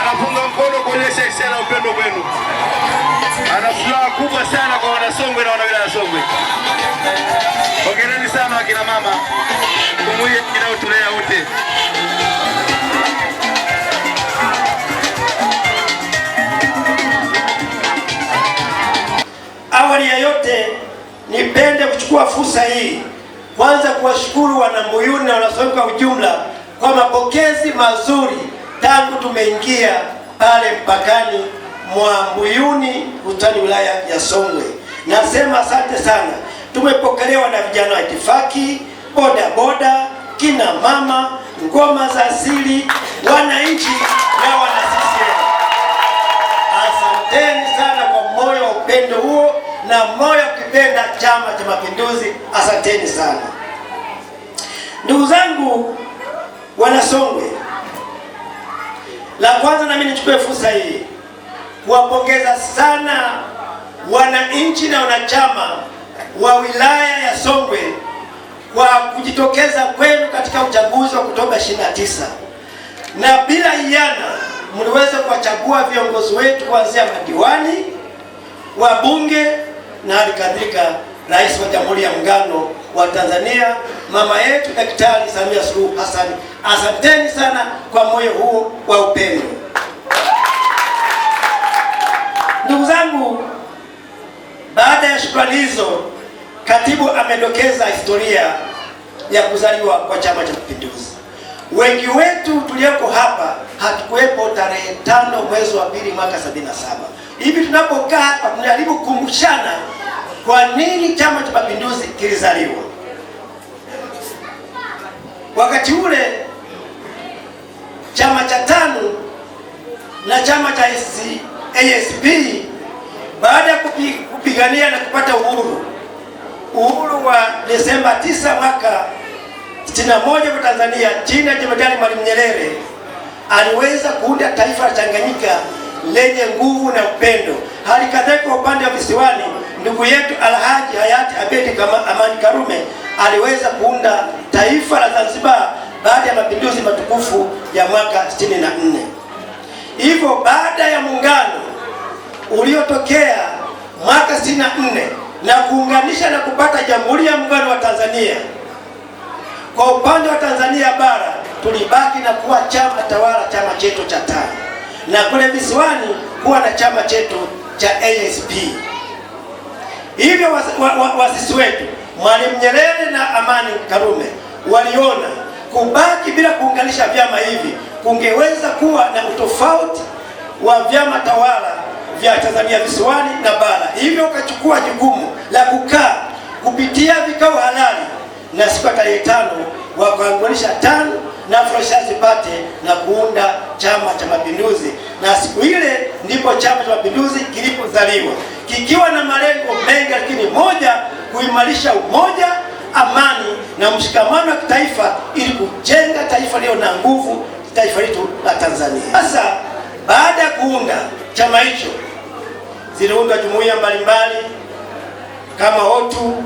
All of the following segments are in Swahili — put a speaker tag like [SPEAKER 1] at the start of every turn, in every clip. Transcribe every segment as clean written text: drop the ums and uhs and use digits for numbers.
[SPEAKER 1] Anapunga mkono kuonyesha hisia na upendo kwenu. Ana furaha kubwa sana kwa Wanasongwe na wanawilaya Songwe. Hongereni sana akina mama. Jumuiya inayotulea wote.
[SPEAKER 2] Awali ya yote nipende kuchukua fursa hii kwanza kuwashukuru Wanambuyuni na Wanasongwe kwa ujumla kwa mapokezi mazuri tangu tumeingia pale mpakani mwa Mbuyuni kutani wilaya ya Songwe. Nasema asante sana. Tumepokelewa na vijana wa itifaki, boda boda, kina mama, ngoma za asili, wananchi na wana CCM. Asanteni sana kwa moyo wa upendo huo na moyo ukipenda Chama cha Mapinduzi. Asanteni sana. Ndugu zangu Wanasongwe, la kwanza na mimi nichukue fursa hii kuwapongeza sana wananchi na wanachama wa wilaya ya Songwe kwa kujitokeza kwenu katika uchaguzi wa Oktoba 29. Na bila hiana mliweza kuwachagua viongozi wetu kuanzia madiwani, wabunge na halikadhalika Rais wa Jamhuri ya Muungano wa Tanzania, mama yetu Daktari Samia Suluhu Hassan. Asanteni sana kwa moyo huo wa upendo. Ndugu zangu, baada ya shukrani hizo, katibu amedokeza historia ya kuzaliwa kwa Chama cha Mapinduzi. Wengi wetu tulioko hapa hatukuwepo tarehe 5 mwezi wa 2 mwaka 77. Hivi tunapokaa hapa tunajaribu kukumbushana kwa nini Chama cha Mapinduzi kilizaliwa. Wakati ule chama cha TANU na chama cha ASP baada ya kupigania na kupata uhuru wa Desemba 9 mwaka 61 kwa Tanzania chini ya Jemadari Mwalimu Nyerere, aliweza kuunda taifa la Tanganyika lenye nguvu na upendo. Hali kadhalika upande wa visiwani, ndugu yetu Alhaji hayati Abeid Amani Karume aliweza kuunda taifa la Zanzibar baada ya mapinduzi matukufu ya mwaka 64. Hivyo baada ya muungano uliotokea mwaka 64 na kuunganisha na kupata Jamhuri ya Muungano wa Tanzania, kwa upande wa Tanzania bara tulibaki na kuwa chama tawala, chama chetu cha TANU, na kule visiwani kuwa na chama chetu cha ASP. Hivyo wasisi wetu Mwalimu Nyerere na Amani Karume waliona kubaki bila kuunganisha vyama hivi kungeweza kuwa na utofauti wa vyama tawala vya Tanzania visiwani na bara. Hivyo wakachukua jukumu la kukaa kupitia vikao halali, na siku ya tarehe 5 wakaunganisha TANU na Afro-Shirazi Party na kuunda Chama cha Mapinduzi, na siku ile ndipo Chama cha Mapinduzi kilipozaliwa kikiwa na malengo mengi, lakini moja, kuimarisha umoja, amani na mshikamano wa kitaifa ili kujenga taifa leo na nguvu, taifa letu la Tanzania. Sasa baada ya kuunda chama hicho, ziliundwa jumuiya mbalimbali kama OTU,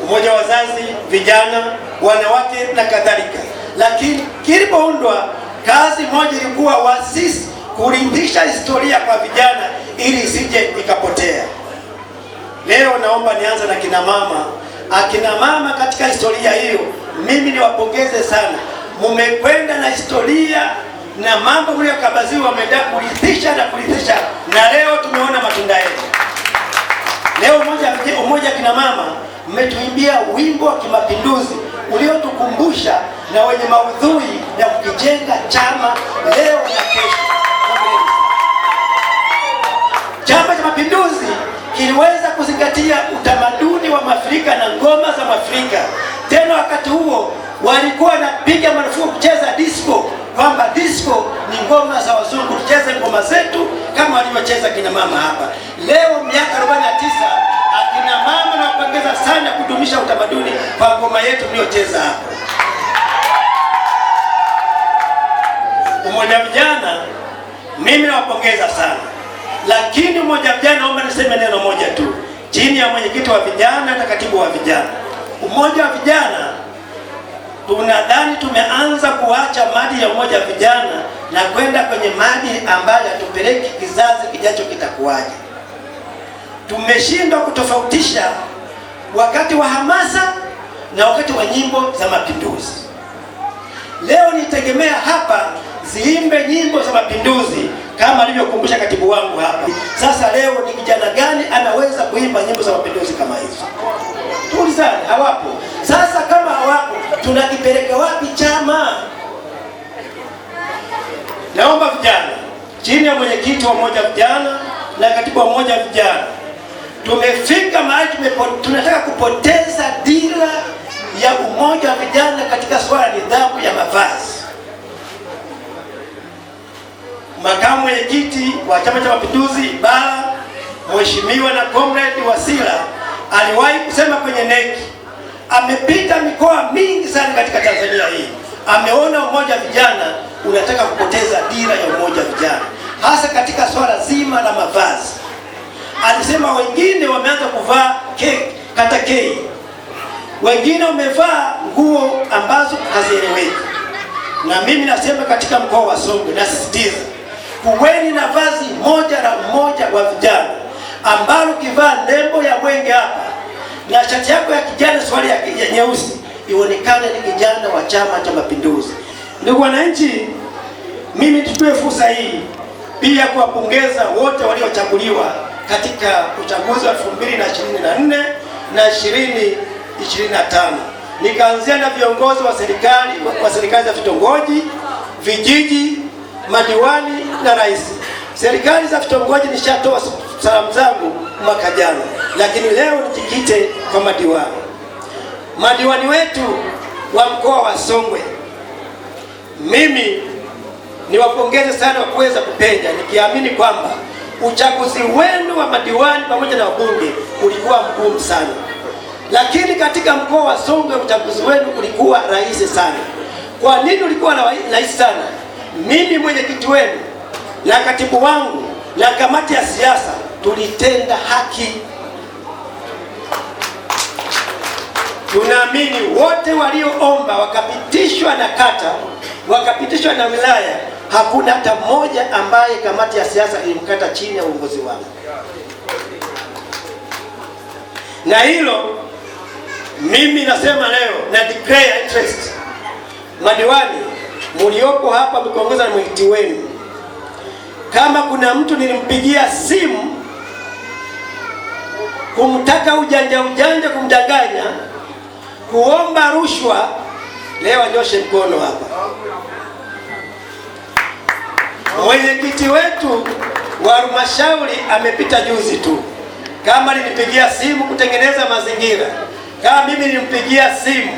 [SPEAKER 2] umoja wa wazazi, vijana, wanawake na kadhalika. Lakini kilipoundwa, kazi moja ilikuwa wasisi kuridhisha historia kwa vijana ili isije ikapotea. Leo naomba nianze na kina mama. Akina mama katika historia hiyo, mimi niwapongeze sana. Mumekwenda na historia na mambo mliyokabidhiwa kuridhisha na kuridhisha, na leo tumeona matunda yake. Leo umoja kina mama mmetuimbia wimbo wa kimapinduzi uliotukumbusha na wenye maudhui ya kukijenga chama leo na kesho. Chama cha Mapinduzi kiliweza kuzingatia utamaduni wa Afrika na ngoma za Afrika. Tena wakati huo walikuwa wanapiga marufuku kucheza disco, kwamba disco ni ngoma za wazungu, tucheze ngoma zetu kama walivyocheza kina mama hapa. Leo miaka 49 akina mama na kupongeza sana kudumisha utamaduni kwa ngoma yetu mliocheza hapa. Umoja vijana, mimi nawapongeza sana. Lakini umoja vijana, naomba niseme neno moja tu. chini ya mwenyekiti wa vijana na katibu wa vijana. Umoja wa vijana tunadhani tumeanza kuacha maadili ya umoja wa vijana na kwenda kwenye maadili ambayo yatupeleki kizazi kijacho kitakuwaje. Tumeshindwa kutofautisha wakati wa hamasa na wakati wa nyimbo za mapinduzi. Leo nitegemea hapa ziimbe nyimbo za mapinduzi kama alivyokumbusha katibu wangu hapa. Sasa leo ni kijana gani anaweza kuimba nyimbo za mapinduzi kama hizo? Tulizane, hawapo. Sasa kama hawapo, tunakipeleka wapi chama? Naomba vijana chini ya mwenyekiti wa umoja vijana na katibu wa umoja vijana, tumefika mahali tunataka kupoteza dira ya umoja wa vijana katika swala la nidhamu ya mavazi. Makamu mwenyekiti wa Chama cha Mapinduzi Bara, Mheshimiwa na Comrade Wasira, aliwahi kusema kwenye neki, amepita mikoa mingi sana katika Tanzania hii, ameona umoja wa vijana unataka kupoteza dira ya umoja wa vijana, hasa katika swala zima la mavazi. Alisema wengine wameanza kuvaa kata K, wengine wamevaa nguo ambazo hazieleweki. Na mimi nasema katika mkoa wa Songwe nasisitiza, kuweni na vazi moja la mmoja wa vijana ambalo kivaa nembo ya mwenge hapa na shati yako ya kijana swali ya nyeusi, ionekane ni kijana wa Chama cha Mapinduzi. Ndugu wananchi, mimi tuchukue fursa hii pia kuwapongeza wote waliochaguliwa katika uchaguzi wa 2024 na 2025. Nikaanzia na viongozi wa serikali za vitongoji, vijiji, madiwani na rais. Serikali za vitongoji nishatoa salamu zangu mwaka jana, lakini leo nijikite kwa madiwani. Madiwani wetu wa mkoa wa Songwe, mimi niwapongeze sana kwa kuweza kupenya, nikiamini kwamba uchaguzi wenu wa madiwani pamoja na wabunge ulikuwa mgumu sana, lakini katika mkoa wa Songwe uchaguzi wenu ulikuwa rahisi sana. Kwa nini ulikuwa rahisi sana? Mimi mwenyekiti wenu na katibu wangu na kamati ya siasa tulitenda haki. Tunaamini wote walioomba wakapitishwa na kata, wakapitishwa na wilaya, hakuna hata mmoja ambaye kamati ya siasa ilimkata chini ya uongozi wangu. Na hilo mimi nasema leo na declare interest. Madiwani mliopo hapa mkiongozwa na mwenyekiti wenu, kama kuna mtu nilimpigia simu kumtaka ujanja kumdanganya, kuomba rushwa, leo anyoshe mkono hapa. Mwenyekiti wetu wa halmashauri amepita juzi tu, kama nilipigia simu kutengeneza mazingira, kama mimi nilimpigia simu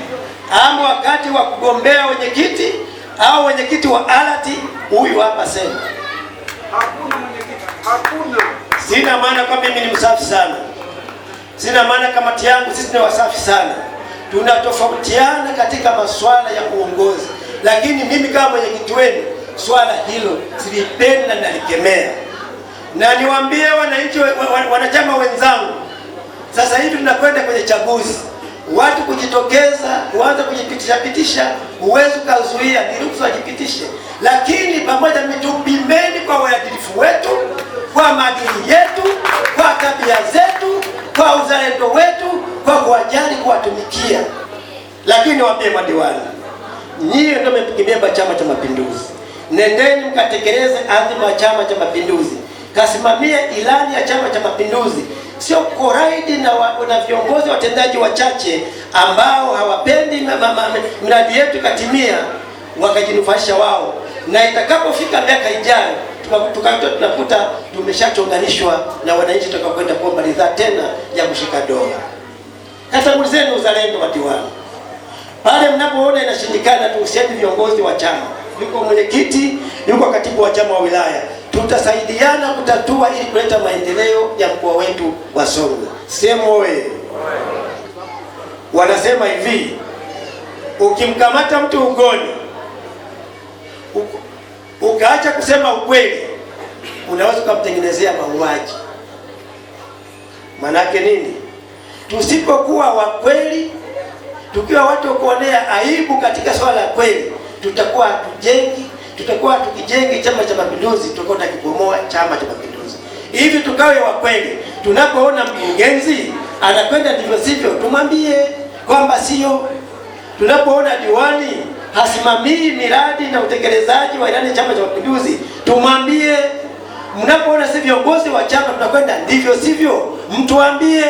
[SPEAKER 2] ama wakati wa kugombea wenyekiti au wenyekiti wa alati, huyu hapa sema hakuna mwenyekiti, hakuna. Sina maana kwa mimi ni msafi sana, sina maana kamati yangu sisi ni wasafi sana. Tunatofautiana katika masuala ya uongozi, lakini mimi kama mwenyekiti wenu swala hilo silipendi na nalikemea. Na niwaambie wananchi, wanachama wenzangu, sasa hivi tunakwenda kwenye chaguzi. Watu kujitokeza kuanza kujipitisha, huwezi kuzuia, ni ruhusa wajipitishe, lakini pamoja tupimeni kwa uadilifu wetu, kwa maadili yetu, kwa tabia zetu, kwa uzalendo wetu, kwa kuwajali, kuwatumikia. Lakini waambie madiwani, nyie ndio mmekibeba Chama cha Mapinduzi, nendeni mkatekeleze adhima ya Chama cha Mapinduzi, kasimamia ilani ya Chama cha Mapinduzi. Sio koraidi na viongozi watendaji wachache ambao hawapendi miradi yetu katimia, wakajinufaisha wao, na itakapofika miaka ijayo tunakuta tumeshachonganishwa na wananchi tutakapokwenda kuomba ridhaa tena ya kushika dola. Katangulizeni uzalendo wa diwani. Pale mnapoona inashindikana, tuhusieni viongozi wa chama. Yuko mwenyekiti, yuko katibu wa chama wa wilaya, tutasaidiana kutatua ili kuleta maendeleo ya mkoa wetu wa Songwe. Semoe wanasema hivi, ukimkamata mtu ugoni ukaacha kusema ukweli, unaweza kumtengenezea mauaji. Manake nini? Tusipokuwa wa kweli, tukiwa watu kuonea aibu katika swala la kweli, tutakuwa tukijengi Chama cha Mapinduzi, tutakuwa tukibomoa Chama cha Mapinduzi. Hivi tukawe wa kweli, tunapoona mkurugenzi anakwenda ndivyo sivyo, tumwambie kwamba sio. Tunapoona diwani hasimamii miradi na utekelezaji wa ilani ya Chama cha Mapinduzi, tumwambie. Mnapoona si viongozi wa chama tunakwenda ndivyo sivyo, mtuambie.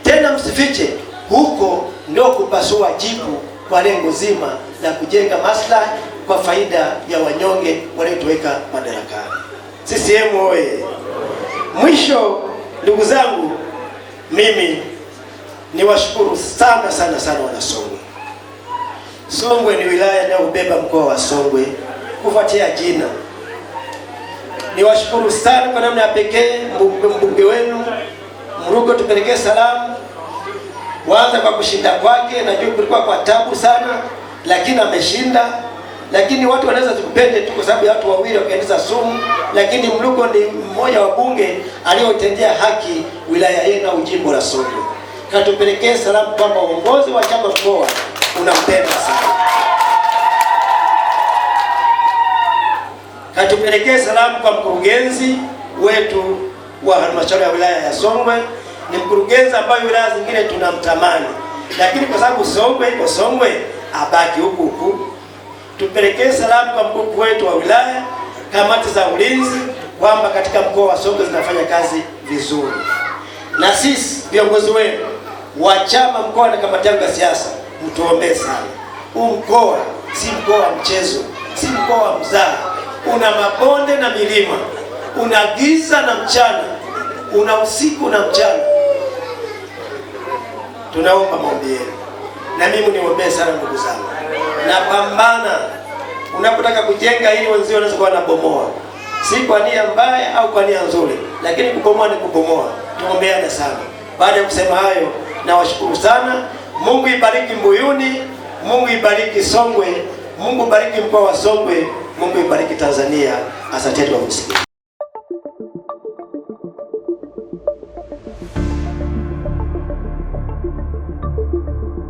[SPEAKER 2] Tena msifiche. Huko ndio kupasua jibu kwa lengo zima la kujenga maslahi kwa faida ya wanyonge waliotuweka madarakani. CCM oye! Mwisho, ndugu zangu, mimi niwashukuru sana sana sana wana Songwe. Songwe ni wilaya inayobeba mkoa wa Songwe kufuatia jina. Niwashukuru sana kwa namna ya pekee mbunge wenu Mruko, tupelekee salamu. Kwanza kwa kushinda kwake, najua kulikuwa kwa tabu sana, lakini ameshinda. Lakini watu wanaweza tukupende tu kwa sababu ya watu wawili wakaendeza sumu, lakini Mruko ni mmoja wa bunge aliyotendea haki wilaya yenu au jimbo la Songwe. Katupelekee salamu kwamba uongozi wa chama mkoa unampenda sana. Katupelekee salamu kwa mkurugenzi wetu wa halmashauri ya wilaya ya Songwe. Ni mkurugenzi ambaye wilaya zingine tunamtamani, lakini kwa sababu Songwe iko Songwe, abaki huku huku. Tupelekee salamu kwa mkuu wetu wa wilaya, kamati za ulinzi, kwamba katika mkoa wa Songwe zinafanya kazi vizuri. Na sisi viongozi wenu wa chama mkoa na kamati yangu ya siasa, mtuombee sana. Huu mkoa si mkoa wa mchezo, si mkoa wa mzaha. Una mabonde na milima, una giza na mchana, una usiku na mchana. Tunaomba maombi yenu, na mimi niombee sana ndugu zangu. Napambana unapotaka kujenga ili wenzio wanaweza kuwa nabomoa, si kwa nia mbaya au kwa nia nzuri, lakini kubomoa ni kubomoa. Tuombeane sana. Baada ya kusema hayo, nawashukuru sana. Mungu ibariki Mbuyuni, Mungu ibariki Songwe, Mungu ibariki mkoa wa Songwe, Mungu ibariki Tanzania. Asante kwa kusikia.